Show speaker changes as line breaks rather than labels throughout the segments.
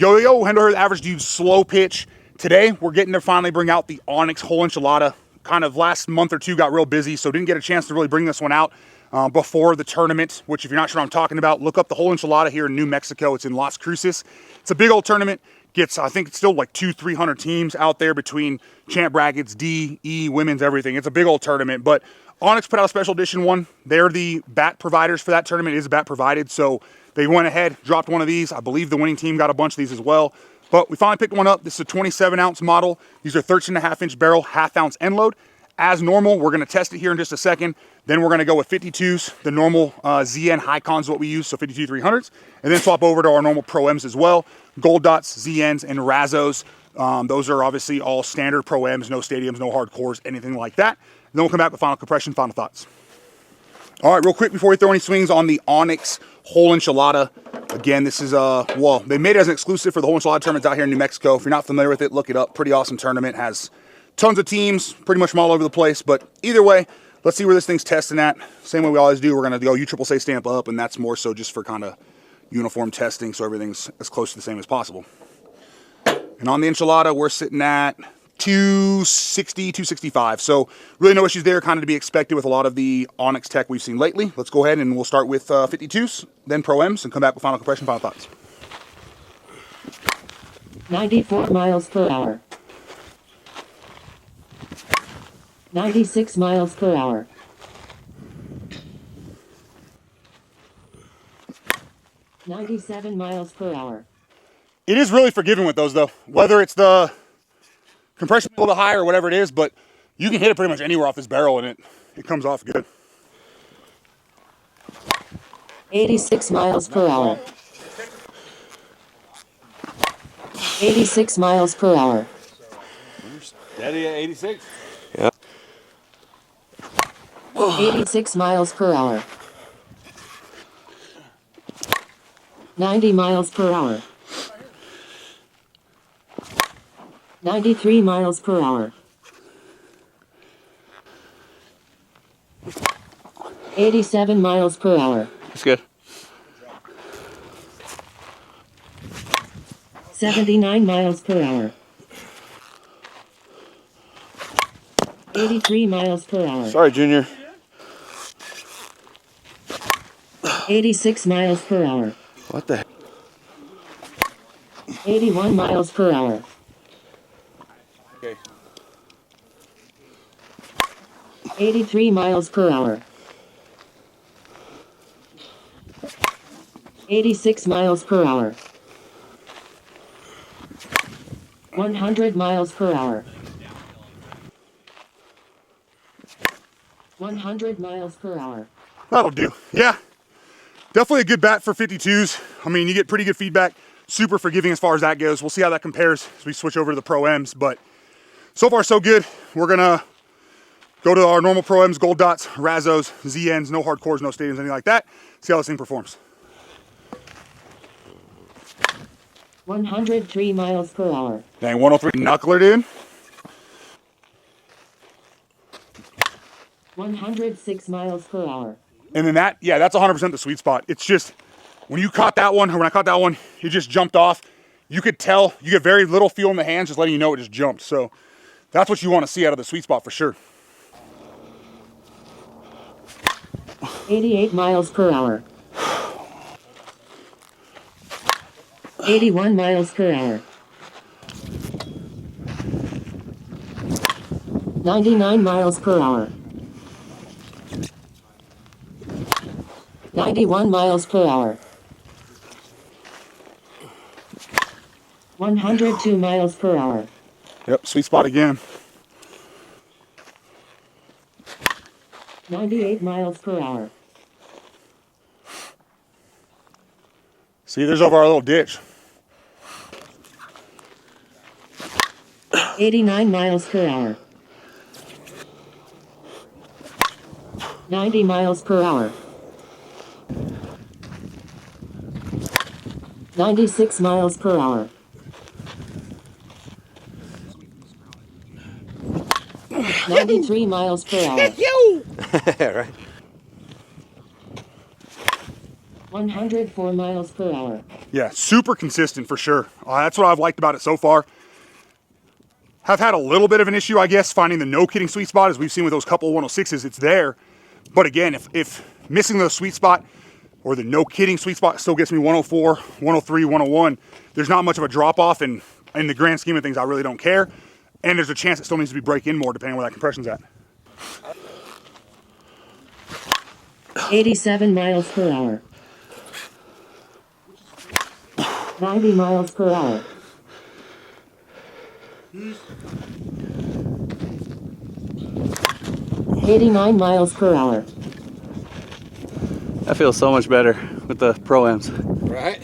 Yo, yo, Hendo here, the Average Dude Slow-Pitch. Today, we're getting to finally bring out the Onyx whole enchilada. Kind of last month or two got real busy, so didn't get a chance to really bring this one out before the tournament, which if you're not sure what I'm talking about, look up the whole enchilada here in New Mexico. It's in Las Cruces. It's a big old tournament. Gets, I think it's still like 200-300 teams out there between champ brackets, D, E, women's, everything. It's a big old tournament, but Onyx put out a special edition one. They're the bat providers for that tournament. It is bat provided, so they went ahead, dropped one of these. I believe the winning team got a bunch of these as well. But we finally picked one up. This is a 27-ounce model. These are 13.5-inch barrel, half-ounce end load. As normal, we're going to test it here in just a second. Then we're going to go with 52s, the normal ZN high cons is what we use, so 52 300s. And then swap over to our normal Pro Ms as well. Gold dots, ZNs, and Razos. Those are obviously all standard Pro Ms, no stadiums, no hardcores, anything like that. And then we'll come back with final compression, final thoughts. All right, real quick before we throw any swings on the Onyx whole enchilada. Again, this is, well, they made it as an exclusive for the whole enchilada tournaments out here in New Mexico. If you're not familiar with it, look it up. Pretty awesome tournament. Has tons of teams, pretty much from all over the place. But either way, let's see where this thing's testing at. Same way we always do. We're going to go USSSA stamp up, and that's more so just for kind of uniform testing, so everything's as close to the same as possible. And on the enchilada, we're sitting at 260, 265. So really no issues there, kind of to be expected with a lot of the Onyx tech we've seen lately. Let's go ahead and we'll start with 52s, then Pro Ms, and come back with final compression, final thoughts.
94 miles per hour. 96 miles per hour. 97 miles per hour.
It is really forgiving with those though, whether it's the compression a little bit higher or whatever it is, but you can hit it pretty much anywhere off this barrel and it comes off good.
86 miles per hour. 86 miles per hour.
Steady at 86?
Yeah.
86 miles per hour. 90 miles per hour. 93 miles per hour. 87 miles per hour.
That's good.
79 miles per hour. 83 miles per hour.
Sorry, Junior.
86 miles per hour.
What the heck?
81 miles per hour.
Okay.
83 miles per hour. 86 miles per hour. 100 miles per hour. 100 miles per hour.
That'll do. Yeah, definitely a good bat for 52s. I mean, you get pretty good feedback. Super forgiving as far as that goes. We'll see how that compares as we switch over to the Pro Ms, but so far so good. We're gonna go to our normal Pro Ms, gold dots, Razos, ZNs, no hardcores, no stadiums, anything like that. See how this thing performs.
103 miles per hour.
Dang, 103 knuckler, dude.
106 miles per hour.
And then that, yeah, that's 100% the sweet spot. It's just, when you caught that one, or when I caught that one, it just jumped off. You could tell, you get very little feel in the hands, just letting you know it just jumped. So that's what you want to see out of the sweet spot for sure.
88 miles per hour. 81 miles per hour. 99 miles per hour. 91 miles per hour. 102 miles per hour.
Yep, sweet spot again.
98 miles per hour.
See, there's over our little ditch.
89 miles per hour. 90 miles per hour. 96 miles per hour. 93 miles per hour.
Right.
104 miles per hour.
Yeah, super consistent for sure. That's what I've liked about it so far. Have had a little bit of an issue, I guess, finding the no-kidding sweet spot. As we've seen with those couple 106s, it's there. But again, if missing the sweet spot or the no-kidding sweet spot still gets me 104, 103, 101, there's not much of a drop-off, and in the grand scheme of things, I really don't care. And there's a chance it still needs to be break in more depending on where that compression's at.
87 miles per hour. 90 miles per hour. 89 miles per hour.
That feels so much better with the Pro-Ams.
Right?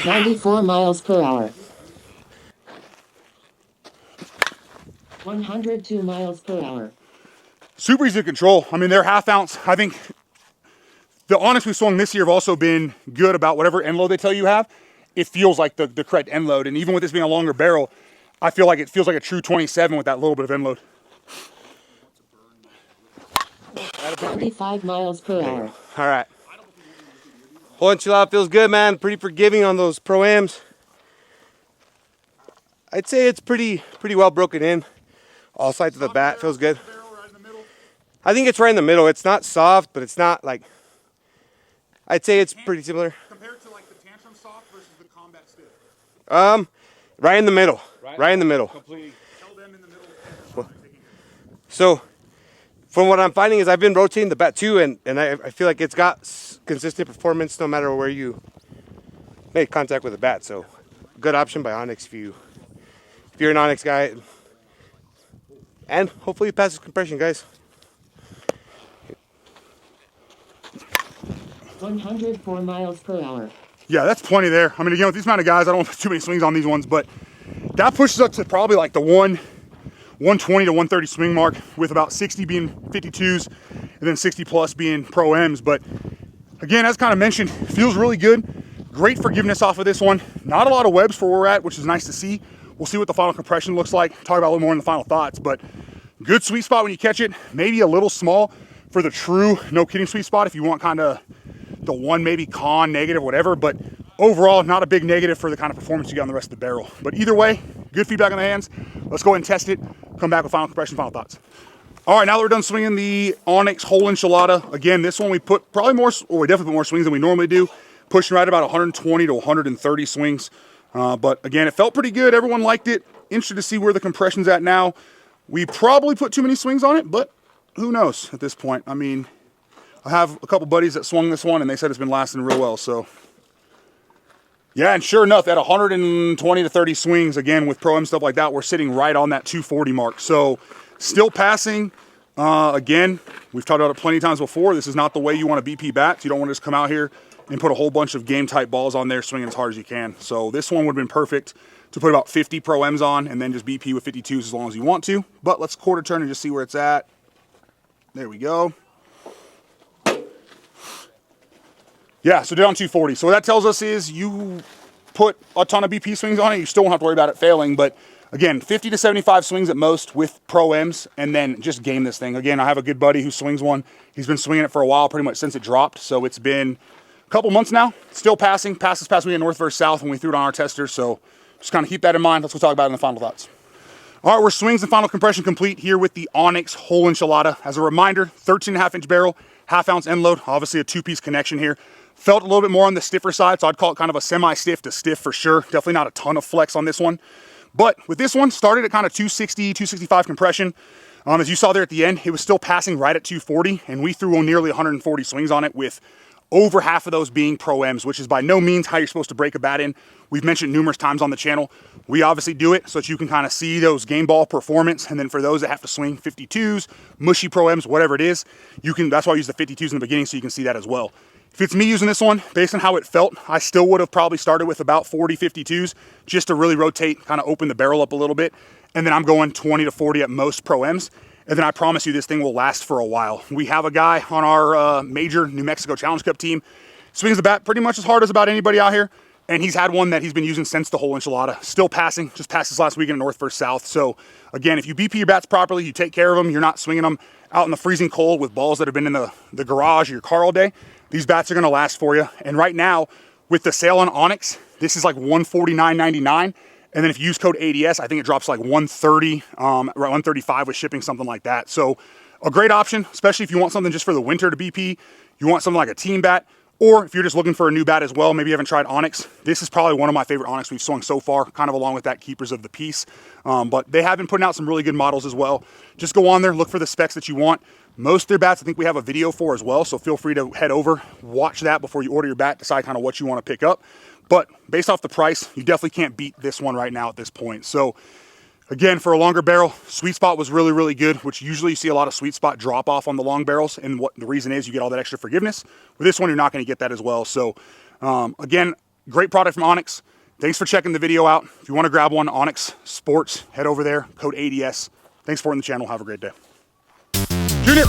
94 miles per hour. 102 miles per hour.
Super easy to control. I mean, they're half ounce. I think the Onyx we swung this year have also been good about whatever end load they tell you have. It feels like the correct end load. And even with this being a longer barrel, I feel like it feels like a true 27 with that little bit of end load.
95 miles per hour.
All right. Whole enchilada feels good, man. Pretty forgiving on those Pro-Ams. I'd say it's pretty well broken in. All sides of the bat feels good. I think it's right in the middle. It's not soft, but it's not like. I'd say it's pretty similar.
Compared to like the tantrum soft versus the combat stiff.
Right in the middle. Right in the middle.
Completely.
Tell them in the middle.
So, from what I'm finding is I've been rotating the bat too, and I feel like it's got consistent performance no matter where you make contact with the bat. So, good option by Onyx if you're an Onyx guy, and hopefully it passes compression, guys.
104 miles per hour.
Yeah, that's plenty there. I mean, again, with these amount of guys, I don't want to put too many swings on these ones, but that pushes up to probably like the 120 to 130 swing mark, with about 60 being 52s and then 60 plus being Pro-Ms. But again, as kind of mentioned, feels really good. Great forgiveness off of this one. Not a lot of webs for where we're at, which is nice to see. We'll see what the final compression looks like. Talk about a little more in the final thoughts, but good sweet spot when you catch it. Maybe a little small for the true no kidding sweet spot if you want kind of the one maybe con, negative, whatever, but overall not a big negative for the kind of performance you got on the rest of the barrel. But either way, good feedback on the hands. Let's go ahead and test it, come back with final compression, final thoughts. All right, now that we're done swinging the Onyx whole enchilada, again, this one we put probably more, or we definitely put more swings than we normally do, pushing right about 120 to 130 swings. But again, it felt pretty good. Everyone liked it. Interested to see where the compression's at now. We probably put too many swings on it, but who knows at this point. I mean, I have a couple buddies that swung this one and they said it's been lasting real well. So yeah, and sure enough, at 120 to 30 swings, again, with Pro-Am stuff like that, we're sitting right on that 240 mark. So still passing. Again, we've talked about it plenty of times before. This is not the way you want to BP bats. You don't want to just come out here and put a whole bunch of game type balls on there swinging as hard as you can. So this one would have been perfect to put about 50 Pro-Ms on and then just BP with 52s as long as you want to. But let's quarter turn and just see where it's at. There we go. Yeah, so down 240. So what that tells us is you put a ton of BP swings on it, you still won't have to worry about it failing. But again, 50 to 75 swings at most with Pro-Ms, and then just game this thing. Again, I have a good buddy who swings one. He's been swinging it for a while, pretty much since it dropped. So it's been a couple months now. Still passing. Passed this past weekend north versus south when we threw it on our tester. So just kind of keep that in mind. Let's go talk about it in the final thoughts. All right, we're swings and final compression complete here with the Onyx whole enchilada. As a reminder, 13.5-inch barrel, half-ounce end load. Obviously a two-piece connection here. Felt a little bit more on the stiffer side, so I'd call it kind of a semi-stiff to stiff for sure. Definitely not a ton of flex on this one. But with this one, started at kind of 260, 265 compression. As you saw there at the end, it was still passing right at 240, and we threw nearly 140 swings on it, with over half of those being Pro-Ms, which is by no means how you're supposed to break a bat in. We've mentioned numerous times on the channel. We obviously do it so that you can kind of see those game ball performance, and then for those that have to swing 52s, mushy Pro-Ms, whatever it is, you can. That's why I use the 52s in the beginning so you can see that as well. If it's me using this one, based on how it felt, I still would have probably started with about 40 52s just to really rotate, kind of open the barrel up a little bit. And then I'm going 20 to 40 at most Pro-Ms. And then I promise you this thing will last for a while. We have a guy on our major New Mexico Challenge Cup team, swings the bat pretty much as hard as about anybody out here. And he's had one that he's been using since the whole enchilada. Still passing, just passed this last weekend north versus south. So again, if you BP your bats properly, you take care of them, you're not swinging them out in the freezing cold with balls that have been in the garage or your car all day, These bats are gonna last for you. And right now, with the sale on Onyx, this is like $149.99. And then if you use code ADS, I think it drops like $130, right, $135 with shipping, something like that. So a great option, especially if you want something just for the winter to BP, you want something like a team bat, or if you're just looking for a new bat as well, maybe you haven't tried Onyx. This is probably one of my favorite Onyx we've swung so far, kind of along with that Keepers of the Peace. But they have been putting out some really good models as well. Just go on there, look for the specs that you want. Most of their bats, I think we have a video for as well, so feel free to head over, watch that before you order your bat, decide kind of what you want to pick up. But based off the price, you definitely can't beat this one right now at this point. So again, for a longer barrel, sweet spot was really, really good, which usually you see a lot of sweet spot drop off on the long barrels. And what the reason is, you get all that extra forgiveness. With this one, you're not going to get that as well. So again, great product from Onyx. Thanks for checking the video out. If you want to grab one, Onyx Sports, head over there, code ADS. Thanks for supporting the channel. Have a great day. Junior.